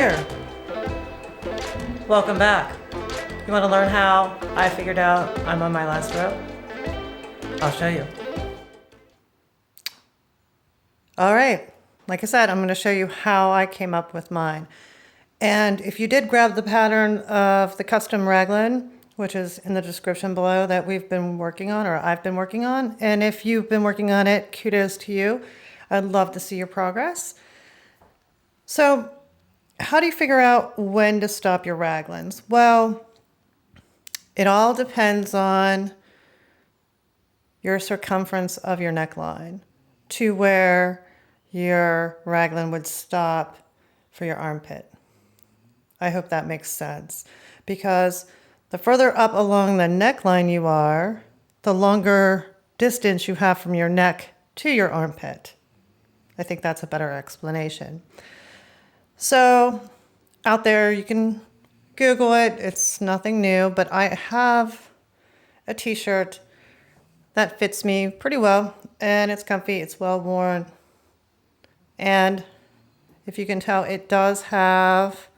here. Welcome back. You want to learn how I figured out I'm on my last row? I'll show you. All right, like I said, I'm going to show you how I came up with mine. And if you did grab the pattern of the custom raglan, which is in the description below, that we've been working on, or I've been working on, and if you've been working on it, kudos to you. I'd love to see your progress. So how do you figure out when to stop your raglans? Well, it all depends on your circumference of your neckline to where your raglan would stop for your armpit. I hope that makes sense, because the further up along the neckline you are, the longer distance you have from your neck to your armpit. I think that's a better explanation. So out there, you can Google it. It's nothing new, but I have a t-shirt that fits me pretty well, and it's comfy, it's well worn. And if you can tell, it does have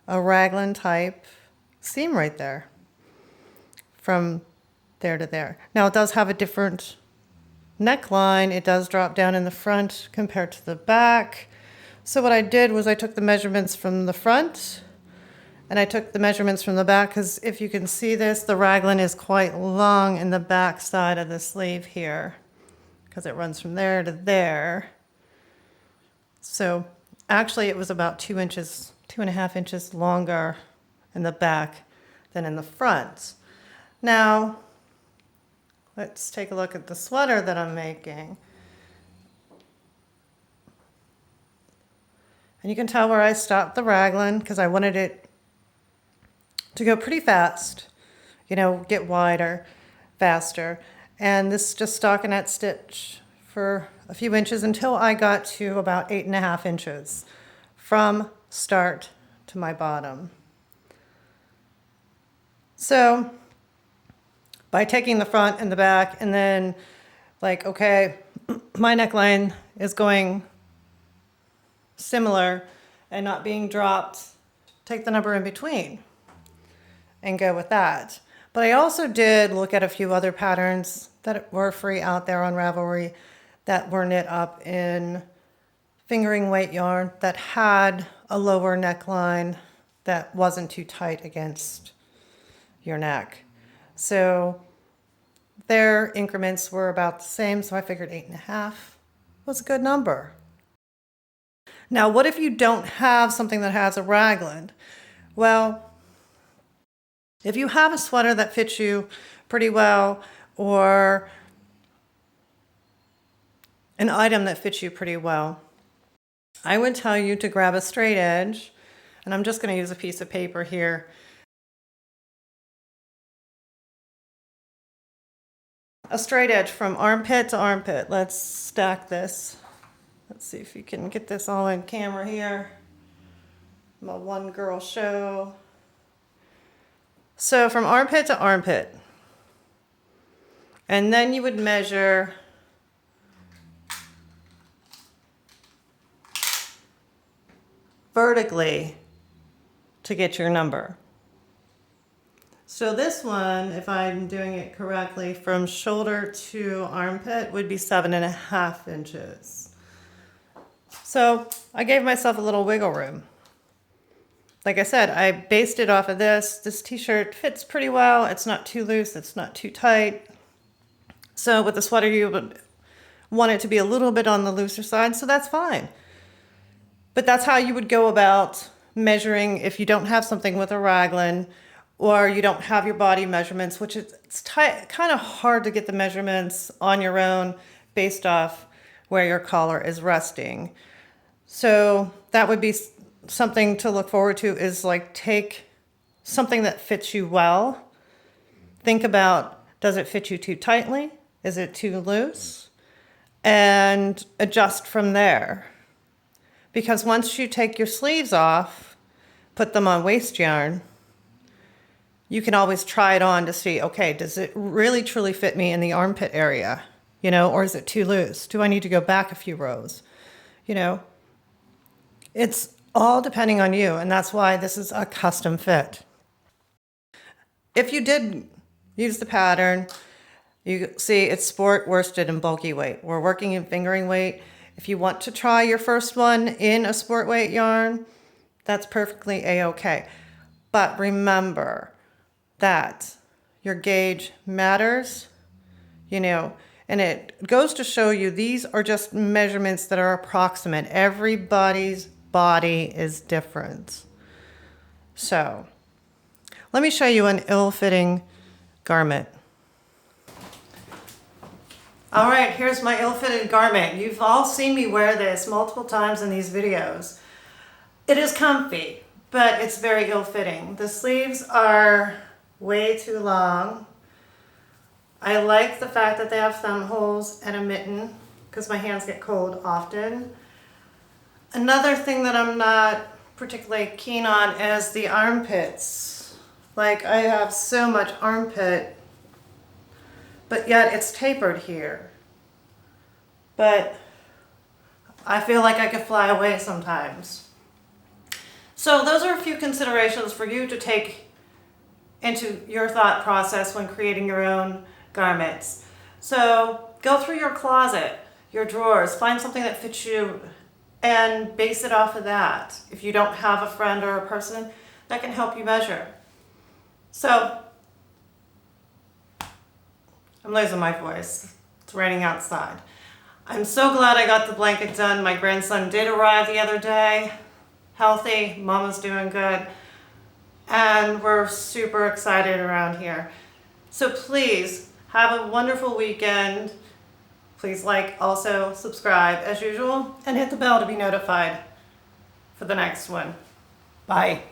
a raglan type seam right there from there to there. Now it does have a different neckline. It does drop down in the front compared to the back. So what I did was I took the measurements from the front and I took the measurements from the back, because if you can see this, the raglan is quite long in the back side of the sleeve here, because it runs from there to there. So actually it was about 2 inches, 2.5 inches longer in the back than in the front. Now, let's take a look at the sweater that I'm making. And you can tell where I stopped the raglan, because I wanted it to go pretty fast, get wider, faster. And this is just stockinette stitch for a few inches until I got to about 8.5 inches from start to my bottom. So by taking the front and the back and then okay, my neckline is going similar and not being dropped, take the number in between and go with that. But I also did look at a few other patterns that were free out there on Ravelry that were knit up in fingering weight yarn that had a lower neckline that wasn't too tight against your neck. So their increments were about the same, so I figured 8.5 was a good number. Now, what if you don't have something that has a raglan? Well, if you have a sweater that fits you pretty well, or an item that fits you pretty well, I would tell you to grab a straight edge, and I'm just going to use a piece of paper here. A straight edge from armpit to armpit. Let's stack this. Let's see if you can get this all in camera here. My one girl show. So from armpit to armpit. And then you would measure vertically to get your number. So this one, if I'm doing it correctly, from shoulder to armpit would be 7.5 inches. So I gave myself a little wiggle room. Like I said, I based it off of this. This t-shirt fits pretty well. It's not too loose, it's not too tight. So with the sweater, you would want it to be a little bit on the looser side, so that's fine. But that's how you would go about measuring if you don't have something with a raglan, or you don't have your body measurements, which it's kind of hard to get the measurements on your own based off where your collar is resting. So that would be something to look forward to, is take something that fits you well. Think about, does it fit you too tightly? Is it too loose? And adjust from there. Because once you take your sleeves off, put them on waste yarn, you can always try it on to see, okay, does it really truly fit me in the armpit area? Or is it too loose? Do I need to go back a few rows? It's all depending on you, and that's why this is a custom fit. If you did use the pattern, you see it's sport worsted and bulky weight. We're working in fingering weight. If you want to try your first one in a sport weight yarn, that's perfectly a-okay. But remember that your gauge matters, you know, and it goes to show you these are just measurements that are approximate. Everybody's body is different. So let me show you an ill-fitting garment. All right, here's my ill-fitted garment. You've all seen me wear this multiple times in these videos. It is comfy, but it's very ill-fitting. The sleeves are way too long. I like the fact that they have thumb holes and a mitten because my hands get cold often. Another thing that I'm not particularly keen on is the armpits. Like, I have so much armpit, but yet it's tapered here. But I feel like I could fly away sometimes. So those are a few considerations for you to take into your thought process when creating your own garments. So go through your closet, your drawers, find something that fits you and base it off of that. If you don't have a friend or a person that can help you measure. So I'm losing my voice. It's raining outside. I'm so glad I got the blanket done. My grandson did arrive the other day. Healthy, Mama's doing good. And we're super excited around here. So please have a wonderful weekend. Please like, also subscribe as usual, and hit the bell to be notified for the next one. Bye.